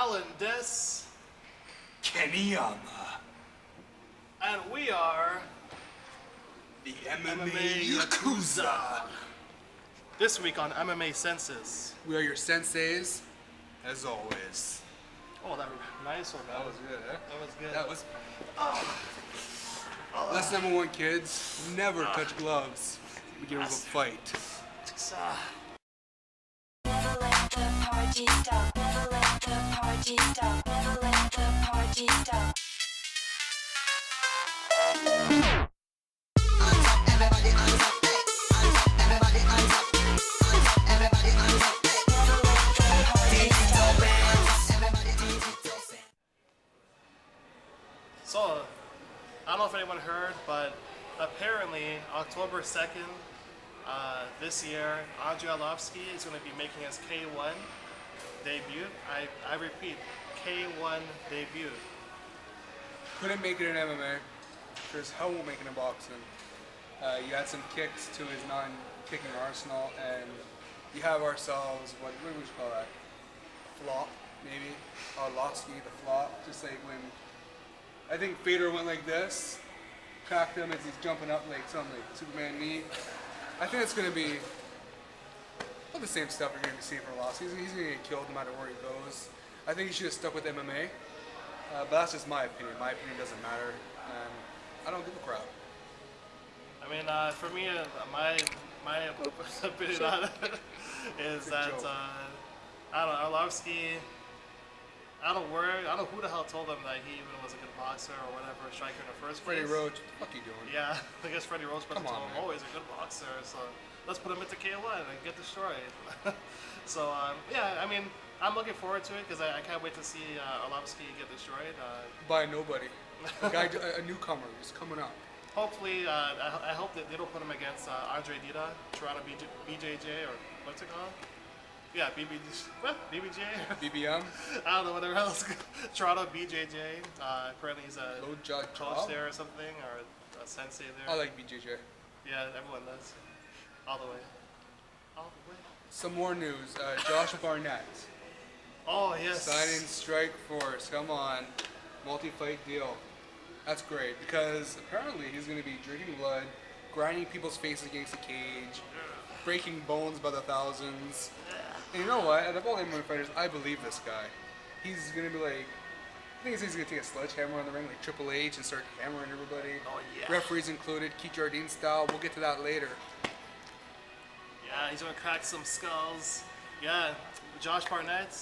Alan Des, Keniyama. and we are The MMA Yakuza. This week on MMA Census. We are your senseis, as always. Oh, that was nice one. That was good, eh? That was good. That was... Lesson number one, kids. Never touch gloves. Begin with a fight. Never let the party stop. Never let the party stop. Never let the party stop. Everybody hands up, hey. Hands up, everybody hands up. Hands up, everybody hands up, hey. Never let the party stop. Everybody digital fans. So, I don't know if anyone heard, but apparently October 2nd, this year, Andre Arlovski is going to be making his K1 debut. I repeat, K1 debut. Couldn't make it in MMA. Sure as hell won't make it in boxing. You had some kicks to his non-kicking arsenal, and you have ourselves, what would you call that? Flop, maybe? Arlovski, the flop. Just like when, I think Fader went like this, cracked him as he's jumping up like something like Superman knee. I think it's going to be all the same stuff you're going to be seeing from Arlovski. He's going to get killed no matter where he goes. I think he should have stuck with MMA, but that's just my opinion. My opinion doesn't matter, and I don't give a crap. I mean, for me, my opinion on it is that I don't know, Arlovski. I don't know who the hell told him that he even was a good boxer or whatever, striker in the first place. Freddie Roach, what the fuck you doing? Yeah, I guess Freddie Roach told him, man. oh, he's a good boxer, so let's put him into K1 and get destroyed. So, yeah, I mean, I'm looking forward to it because I can't wait to see Arlovski get destroyed. By nobody. A newcomer who's coming up. Hopefully, I hope that they don't put him against Andre Dida, Toronto BJJ, or what's it called? Yeah, BBJ? BBM? I don't know, whatever else. Toronto BJJ. Apparently he's a Low jaw coach chop. there or something, or a sensei there. I like BJJ. Yeah, everyone does. All the way. All the way. Some more news. Josh Barnett. Oh, yes. Signing Strike Force. Come on. Multi-fight deal. That's great because apparently he's going to be drinking blood, grinding people's faces against the cage, breaking bones by the thousands. And you know what? Out of all MMA fighters, I believe this guy. He's going to be like, I think he's going to take a sledgehammer on the ring like Triple H and start hammering everybody. Oh, yeah. Referees included, Keith Jardine style. We'll get to that later. Yeah, he's going to crack some skulls. Yeah, Josh Barnett,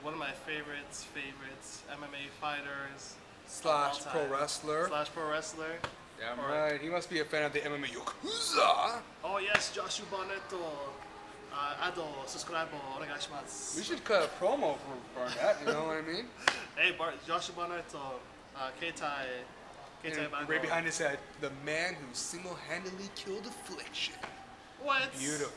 one of my favorites, MMA fighters. Slash pro wrestler. Slash pro wrestler. Damn right. He must be a fan of the MMA Yakuza. Oh yes, Josh Barnett. Ado, subscribe, onegaishimasu. We should cut a promo for Barnett, you know what I mean? Hey, Josh Barnett, Keitai Bango. Right behind his head, the man who single-handedly killed affliction. What? Beautiful.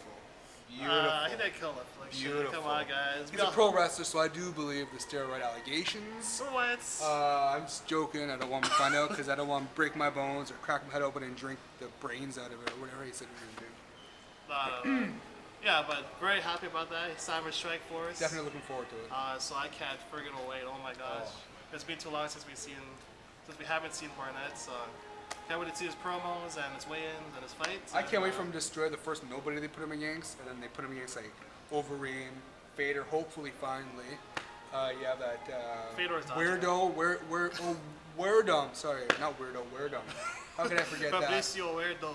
He didn't kill affliction. Beautiful. Come on, guys. He's a pro wrestler, so I do believe the steroid allegations. What? I'm just joking. I don't want to find out because I don't want to break my bones or crack my head open and drink the brains out of it or whatever he said he was going to do. Yeah, but very happy about that. He signed with Strike Force. Definitely looking forward to it. So I can't friggin' wait. Oh my gosh. It's been too long since we haven't seen Barnett, so can't wait to see his promos and his weigh-ins and his fights. I can't wait for him to destroy the first nobody they put him against, and then they put him against like Overeem, Fader, hopefully finally. You have that Fedor's not weirdo, Weirdum. Sorry, not weirdo, Weirdum. How can I forget that? Fabricio Weirdo.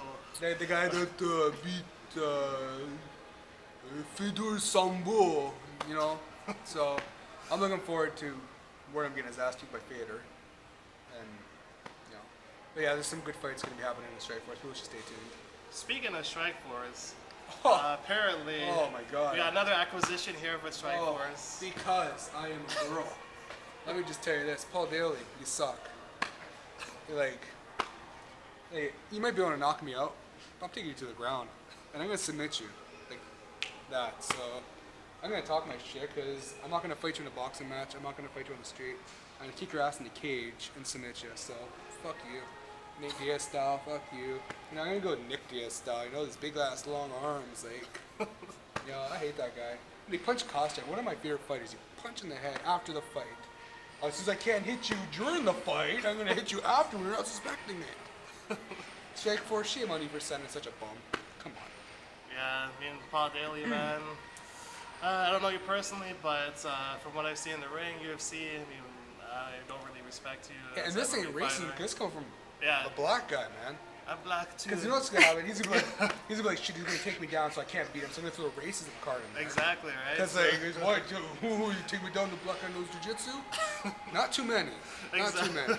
The guy that beat Fedor Sambo, you know. So I'm looking forward to where I'm getting his ass kicked by Fader, and you know. But yeah, there's some good fights going to be happening in the Strike Force. People should stay tuned. Speaking of Strike Force, Oh. apparently Oh my God. we got another acquisition here with Strike Force. Because I am a girl. Let me just tell you this, Paul Daly, you suck. You're like, hey, you might be able to knock me out, but I'm taking you to the ground, and I'm gonna submit you, like that. So I'm gonna talk my shit because I'm not gonna fight you in a boxing match. I'm not gonna fight you on the street. I'm gonna kick your ass in the cage and submit you. So fuck you. Nick Diaz style, fuck you. You know, I'm gonna go Nick Diaz style, you know, these big ass long arms, like, you know, I hate that guy. When he punched Koscheck, one of my favorite fighters, he punched in the head after the fight. Since I can't hit you during the fight, I'm gonna hit you after. We're not suspecting it. Strike force, shame on you for sending such a bum. Come on. Yeah, I mean, Paul Daly, man. I don't know you personally, but from what I've seen in the ring, UFC, I mean, I don't really respect you. Yeah, and as this a ain't racing. fighter. This come from Yeah. a black guy, man. I'm black too. Because you know what's gonna happen? He's gonna be like, shit, he's gonna take me down, so I can't beat him. So I'm gonna throw a racism card in there. Exactly, right? Because like, what? You take me down to black guy knows jujitsu? Not too many. Not too many.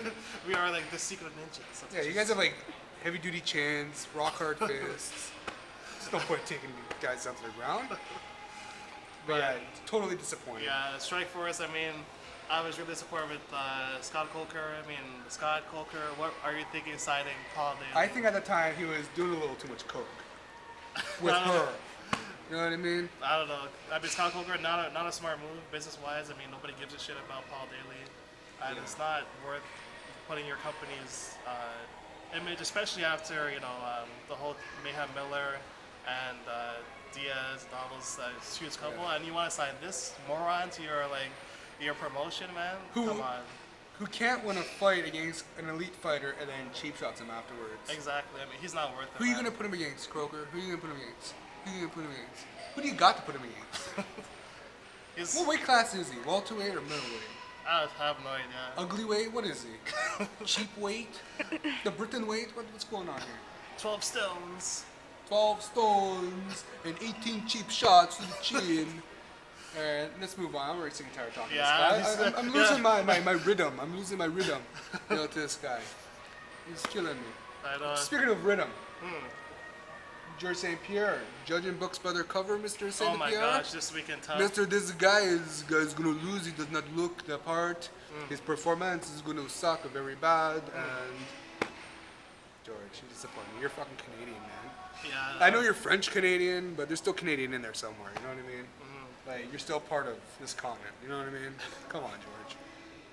We are like the secret ninjas. Yeah, you guys have like heavy duty chins, rock hard fists. Just no point taking guys down to the ground. But Yeah. totally disappointed. Yeah, Strike Force, I mean, I was really disappointed with Scott Coker. I mean, Scott Coker, what are you thinking signing Paul Daly? I think at the time he was doing a little too much coke with her. You know what I mean? I don't know. I mean, Scott Coker, not a smart move business-wise. I mean, nobody gives a shit about Paul Daly. And it's not worth putting your company's image, especially after, you know, the whole Mayhem Miller and Diaz and all those huge couple. Yeah. And you want to sign this moron to your promotion, man? Come on. Who can't win a fight against an elite fighter and then cheap shots him afterwards? Exactly. I mean, he's not worth it. Who are you man. gonna put him against, Croker? Who are you gonna put him against? Who are you gonna put him against? Who do you got to put him against? He's- What weight class is he? Welterweight or middleweight? I have no idea. Ugly weight? What is he? Cheap weight? The Britain weight? What's going on here? 12 stones. 12 stones and 18 cheap shots to the chin. Alright, let's move on. I'm already sick and tired of talking Yeah, to this guy. I'm losing yeah. my rhythm. I'm losing my rhythm, you know, to this guy. He's killing me. I know. Speaking of rhythm, George St. Pierre, judging books by their cover, Mr. St. Oh my Pierre. gosh, this weekend tough. Mr. This guy is gonna lose. He does not look the part. His performance is gonna suck very bad. And George, you disappoint me. You're fucking Canadian, man. Yeah. I know you're French Canadian, but there's still Canadian in there somewhere. You know what I mean? Like you're still part of this continent. You know what I mean? Come on, George.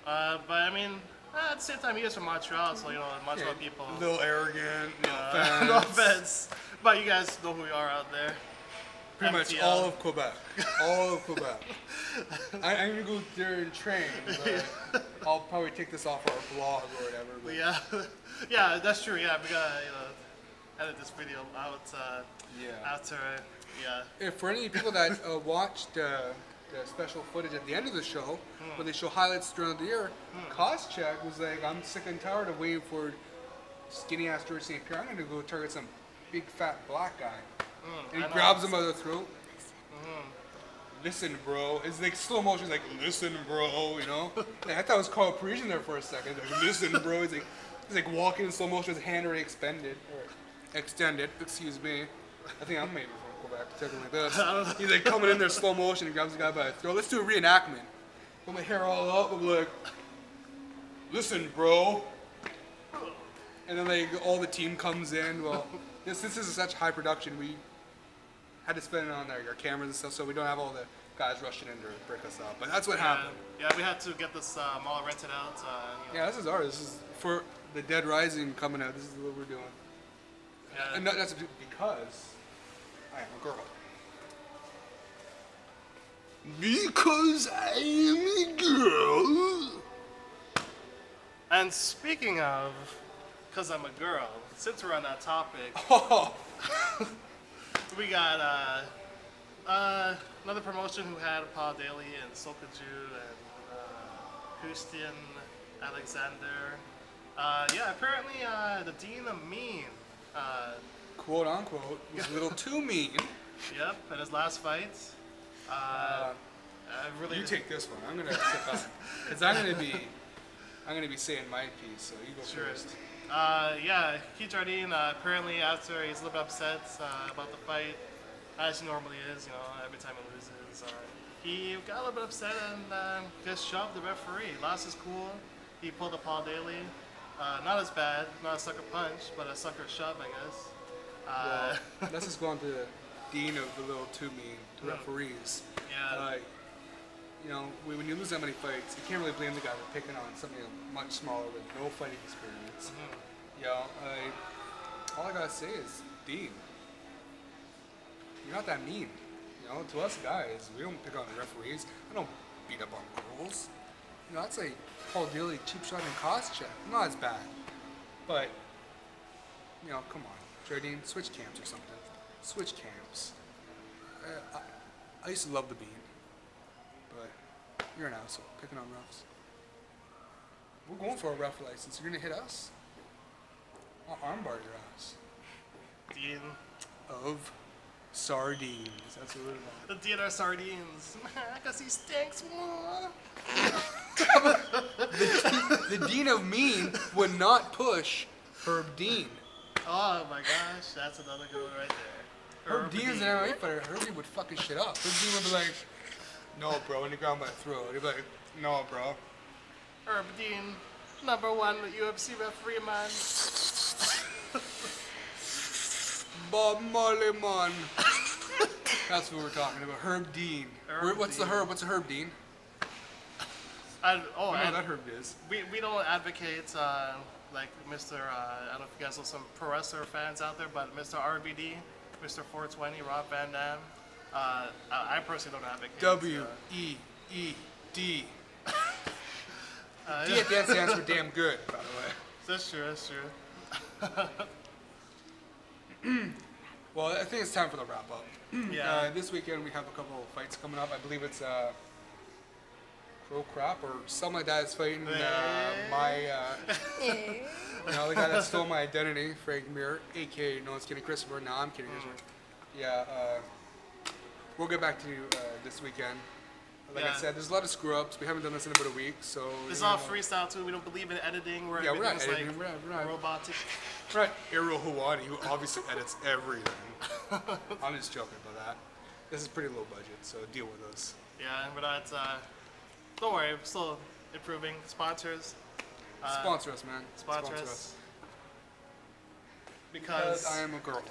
But I mean, at the same time, he is from Montreal, so you know, Montreal people. A little arrogant. No offense. No offense. But you guys know who we are out there. Pretty much MTL. all of Quebec. All of Quebec. I'm gonna go there and train. But I'll probably take this off our blog or whatever. But yeah, yeah, that's true. Yeah, we gotta edit this video out after. Yeah. If for any people that watched the special footage at the end of the show, where they show highlights throughout the year, Koscheck was like, I'm sick and tired of waiting for skinny ass George St. Pierre. I'm gonna go target some big fat black guy. And he grabs him by the throat. Listen, bro. It's like slow motion. He's like, listen, bro. You know. Like, I thought it was Carl Parisian there for a second. Like, listen, bro. He's like walking in slow motion. His hand already extended. Excuse me. I think I'm maybe from Quebec. Something like this. He's like coming in there slow motion and grabs the guy by the throat. Let's do a reenactment. Put my hair all up. I'm like, listen, bro. And then like all the team comes in. Well, this is such high production. We had to spend it on our cameras and stuff, so we don't have all the guys rushing in to break us up. But that's what happened. Yeah, we had to get this mall rented out. You know. Yeah, this is ours. This is for the Dead Rising coming out. This is what we're doing. Yeah. And that's because I am a girl. Because I am a girl. And speaking of, because I'm a girl, since we're on that topic, Oh, we got another promotion who had Paul Daly and Sokaju and Christian Alexander. Yeah, apparently the Dean of Mean. quote unquote, was a little too mean. Yep, in his last fight. I really. You take this one. I'm gonna sit back because I'm gonna be saying my piece. So you go Sure. first. Yeah, Jardine, apparently after he's a little bit upset about the fight, as he normally is, you know, every time he loses, he got a little bit upset and just shoved the referee. Lost his cool. He pulled a Paul Daly. Not as bad, not a sucker punch, but a sucker shove, I guess. Well, let's just go on to the dean of the little too mean to referees. Yeah. You know, when you lose that many fights, you can't really blame the guy for picking on something much smaller with no fighting experience. You know, all I gotta say is, Dean, you're not that mean. You know, to us guys, we don't pick on the referees. I don't beat up on girls. You know, that's a Paul Daly cheap shot and cost check. Not as bad. But, you know, come on. Jardine, switch camps or something. Switch camps. I used to love the bean. But you're an asshole, picking on refs. We're going for a ref license. You're going to hit us? I'll armbar your ass. Dean. Of sardines. That's what we're about. The Dean are sardines. Because he stinks more. The Dean of Mean would not push Herb Dean. Oh my gosh, that's another good one right there. Herb Dean's an MMA fighter. Herbie would fucking shit up. Herb Dean would be like, no, bro, and he grabbed my throat. He'd be like, no, bro. Herb Dean, #1 UFC referee, man. Bob Marley, man. That's what we're talking about. Herb Dean. What's the Herb? What's a Herb Dean? I know that Herb is. We don't advocate like Mr. I don't know if you guys are some pro wrestler fans out there, but Mr. RVD, Mr. 420, Rob Van Dam. I personally don't advocate. W-E-E-D. D at the end stands for damn good, by the way. That's true. That's true. Well, I think it's time for the wrap up. Yeah. This weekend we have a couple of fights coming up. I believe it's Crow Crap or something like that is fighting the guy that stole my identity, Frank Muir, aka no one's kidding Christopher. No, I'm kidding Christopher. Yeah, we'll get back to you this weekend. Like I said, there's a lot of screw ups. We haven't done this in about a week, so This is all freestyle too. We don't believe in editing. we're not editing. Like we're not robotic. Right, Ariel Hawani, who obviously edits everything. I'm just joking about that. This is pretty low budget, so deal with us. Yeah, but that's don't worry, we're still improving. Sponsors. Sponsor us, man. Sponsor us. Because I am a girl.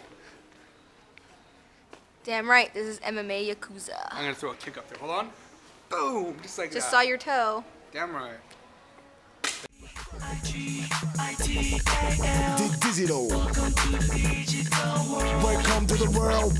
Damn right, this is MMA Yakuza. I'm gonna throw a kick up there. Hold on. Boom! Just like Just that. saw your toe. Damn right. Digital. Welcome to the world.